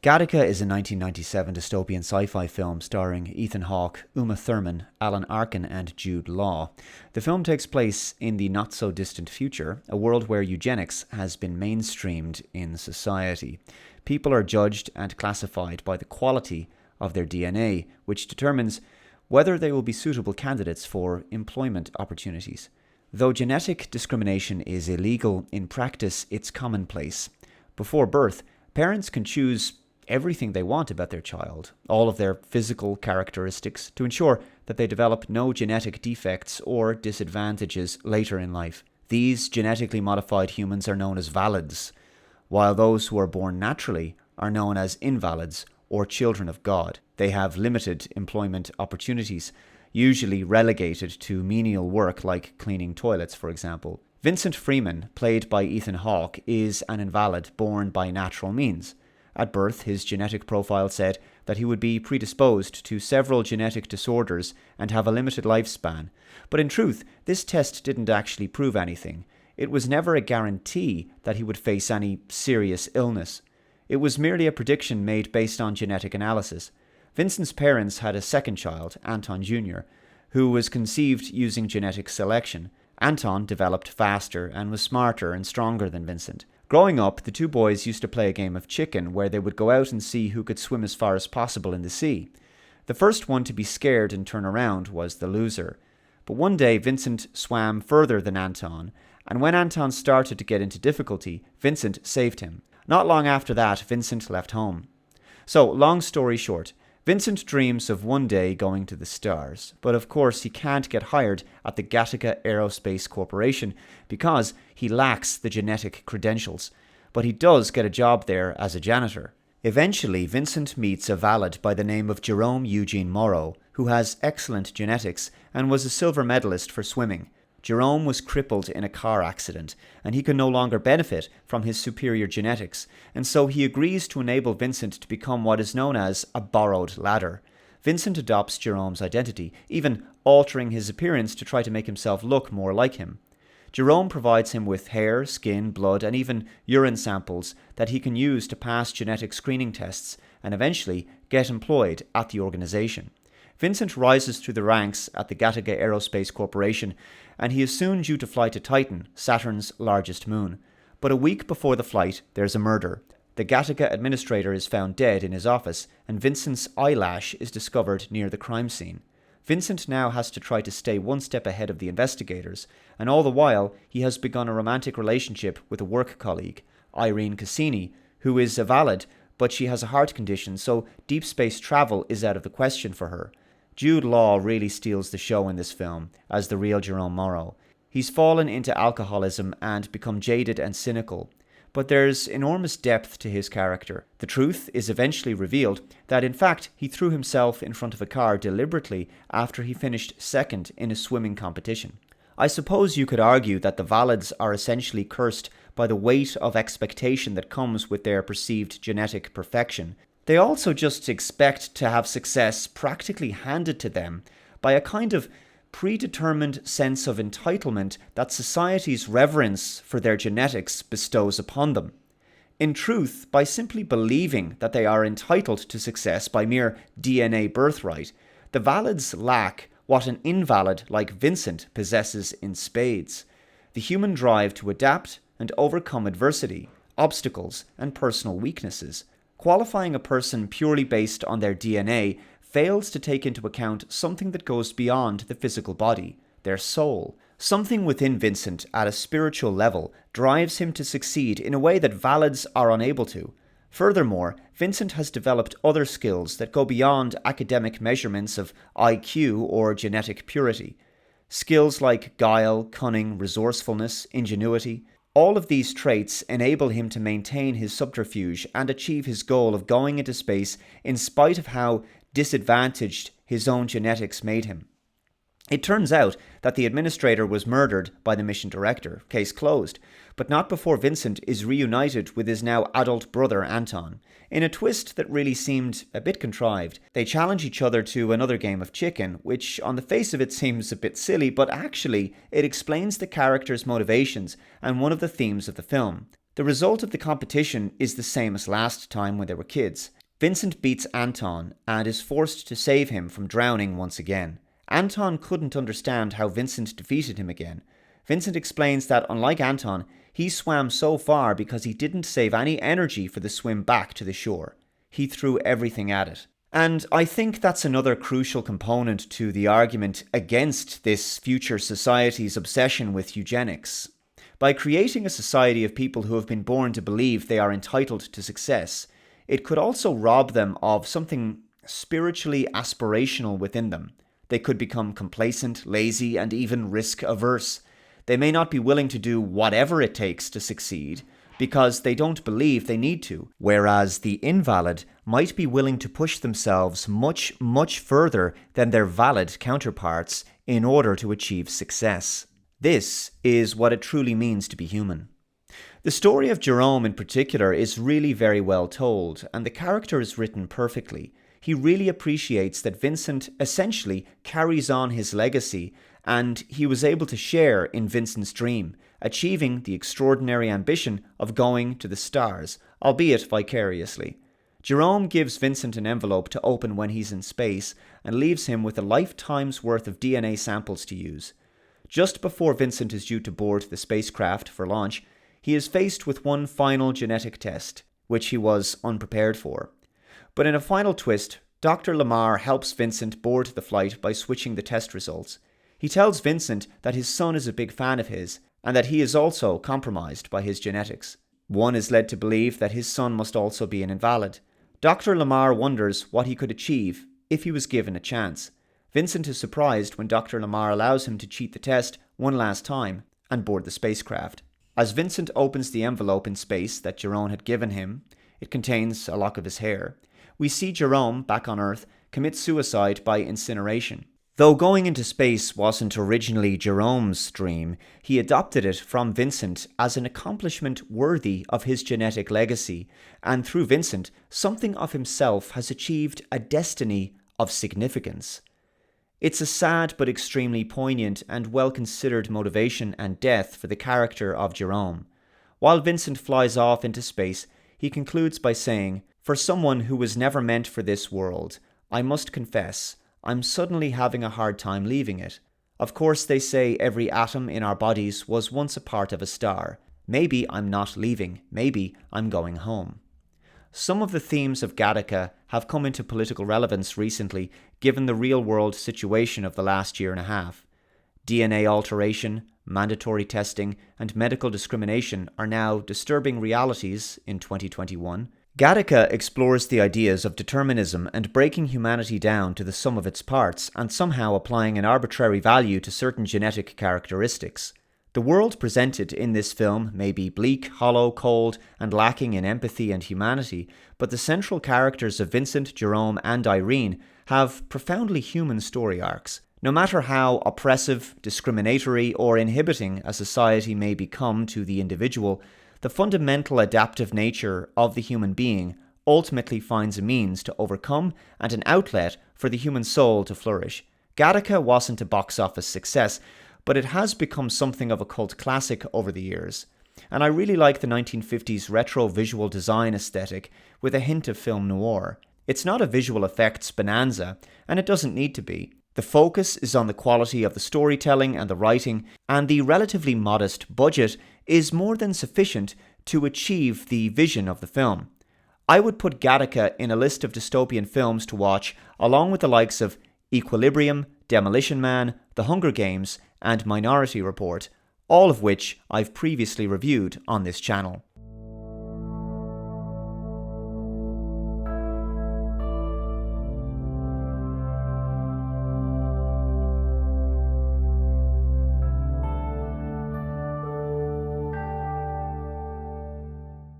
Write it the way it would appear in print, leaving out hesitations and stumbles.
Gattaca is a 1997 dystopian sci-fi film starring Ethan Hawke, Uma Thurman, Alan Arkin and Jude Law. The film takes place in the not-so-distant future, a world where eugenics has been mainstreamed in society. People are judged and classified by the quality of their DNA, which determines whether they will be suitable candidates for employment opportunities. Though genetic discrimination is illegal, in practice it's commonplace. Before birth, parents can choose everything they want about their child, all of their physical characteristics, to ensure that they develop no genetic defects or disadvantages later in life. These genetically modified humans are known as valids, while those who are born naturally are known as invalids or children of God. They have limited employment opportunities, usually relegated to menial work like cleaning toilets, for example. Vincent Freeman, played by Ethan Hawke, is an invalid born by natural means. At birth, his genetic profile said that he would be predisposed to several genetic disorders and have a limited lifespan. But in truth, this test didn't actually prove anything. It was never a guarantee that he would face any serious illness. It was merely a prediction made based on genetic analysis. Vincent's parents had a second child, Anton Jr., who was conceived using genetic selection. Anton developed faster and was smarter and stronger than Vincent. Growing up, the two boys used to play a game of chicken where they would go out and see who could swim as far as possible in the sea. The first one to be scared and turn around was the loser. But one day, Vincent swam further than Anton, and when Anton started to get into difficulty, Vincent saved him. Not long after that, Vincent left home. So, long story short, Vincent dreams of one day going to the stars, but of course he can't get hired at the Gattaca Aerospace Corporation because he lacks the genetic credentials, but he does get a job there as a janitor. Eventually, Vincent meets a valid by the name of Jerome Eugene Morrow, who has excellent genetics and was a silver medalist for swimming. Jerome was crippled in a car accident, and he can no longer benefit from his superior genetics, and so he agrees to enable Vincent to become what is known as a borrowed ladder. Vincent adopts Jerome's identity, even altering his appearance to try to make himself look more like him. Jerome provides him with hair, skin, blood, and even urine samples that he can use to pass genetic screening tests and eventually get employed at the organization. Vincent rises through the ranks at the Gattaca Aerospace Corporation, and he is soon due to fly to Titan, Saturn's largest moon. But a week before the flight, there's a murder. The Gattaca administrator is found dead in his office, and Vincent's eyelash is discovered near the crime scene. Vincent now has to try to stay one step ahead of the investigators, and all the while he has begun a romantic relationship with a work colleague, Irene Cassini, who is a valid, but she has a heart condition, so deep space travel is out of the question for her. Jude Law really steals the show in this film as the real Jerome Morrow. He's fallen into alcoholism and become jaded and cynical, but there's enormous depth to his character. The truth is eventually revealed that in fact he threw himself in front of a car deliberately after he finished second in a swimming competition. I suppose you could argue that the valids are essentially cursed by the weight of expectation that comes with their perceived genetic perfection. They also just expect to have success practically handed to them by a kind of predetermined sense of entitlement that society's reverence for their genetics bestows upon them. In truth, by simply believing that they are entitled to success by mere DNA birthright, the valids lack what an invalid like Vincent possesses in spades: the human drive to adapt and overcome adversity, obstacles, and personal weaknesses. Qualifying a person purely based on their DNA fails to take into account something that goes beyond the physical body, their soul. Something within Vincent at a spiritual level drives him to succeed in a way that valids are unable to. Furthermore, Vincent has developed other skills that go beyond academic measurements of IQ or genetic purity. Skills like guile, cunning, resourcefulness, ingenuity. All of these traits enable him to maintain his subterfuge and achieve his goal of going into space in spite of how disadvantaged his own genetics made him. It turns out that the administrator was murdered by the mission director, case closed, but not before Vincent is reunited with his now adult brother Anton. In a twist that really seemed a bit contrived, they challenge each other to another game of chicken, which on the face of it seems a bit silly, but actually it explains the characters' motivations and one of the themes of the film. The result of the competition is the same as last time when they were kids. Vincent beats Anton and is forced to save him from drowning once again. Anton couldn't understand how Vincent defeated him again. Vincent explains that unlike Anton, he swam so far because he didn't save any energy for the swim back to the shore. He threw everything at it. And I think that's another crucial component to the argument against this future society's obsession with eugenics. By creating a society of people who have been born to believe they are entitled to success, it could also rob them of something spiritually aspirational within them. They could become complacent, lazy, and even risk-averse. They may not be willing to do whatever it takes to succeed because they don't believe they need to, whereas the invalid might be willing to push themselves much, much further than their valid counterparts in order to achieve success. This is what it truly means to be human. The story of Jerome in particular is really very well told, and the character is written perfectly. He really appreciates that Vincent essentially carries on his legacy, and he was able to share in Vincent's dream, achieving the extraordinary ambition of going to the stars, albeit vicariously. Jerome gives Vincent an envelope to open when he's in space, and leaves him with a lifetime's worth of DNA samples to use. Just before Vincent is due to board the spacecraft for launch, he is faced with one final genetic test, which he was unprepared for. But in a final twist, Dr. Lamar helps Vincent board the flight by switching the test results. He tells Vincent that his son is a big fan of his, and that he is also compromised by his genetics. One is led to believe that his son must also be an invalid. Dr. Lamar wonders what he could achieve if he was given a chance. Vincent is surprised when Dr. Lamar allows him to cheat the test one last time and board the spacecraft. As Vincent opens the envelope in space that Jerome had given him, it contains a lock of his hair. We see Jerome, back on Earth, commit suicide by incineration. Though going into space wasn't originally Jerome's dream, he adopted it from Vincent as an accomplishment worthy of his genetic legacy, and through Vincent, something of himself has achieved a destiny of significance. It's a sad but extremely poignant and well-considered motivation and death for the character of Jerome. While Vincent flies off into space, he concludes by saying, "For someone who was never meant for this world, I must confess, I'm suddenly having a hard time leaving it. Of course they say every atom in our bodies was once a part of a star. Maybe I'm not leaving, maybe I'm going home." Some of the themes of Gattaca have come into political relevance recently, given the real-world situation of the last year and a half. DNA alteration, mandatory testing, and medical discrimination are now disturbing realities in 2021. Gattaca explores the ideas of determinism and breaking humanity down to the sum of its parts and somehow applying an arbitrary value to certain genetic characteristics. The world presented in this film may be bleak, hollow, cold, and lacking in empathy and humanity, but the central characters of Vincent, Jerome, and Irene have profoundly human story arcs. No matter how oppressive, discriminatory, or inhibiting a society may become to the individual, the fundamental adaptive nature of the human being ultimately finds a means to overcome and an outlet for the human soul to flourish. Gattaca wasn't a box office success, but it has become something of a cult classic over the years. And I really like the 1950s retro visual design aesthetic with a hint of film noir. It's not a visual effects bonanza, and it doesn't need to be. The focus is on the quality of the storytelling and the writing, and the relatively modest budget is more than sufficient to achieve the vision of the film. I would put Gattaca in a list of dystopian films to watch, along with the likes of Equilibrium, Demolition Man, The Hunger Games, and Minority Report, all of which I've previously reviewed on this channel.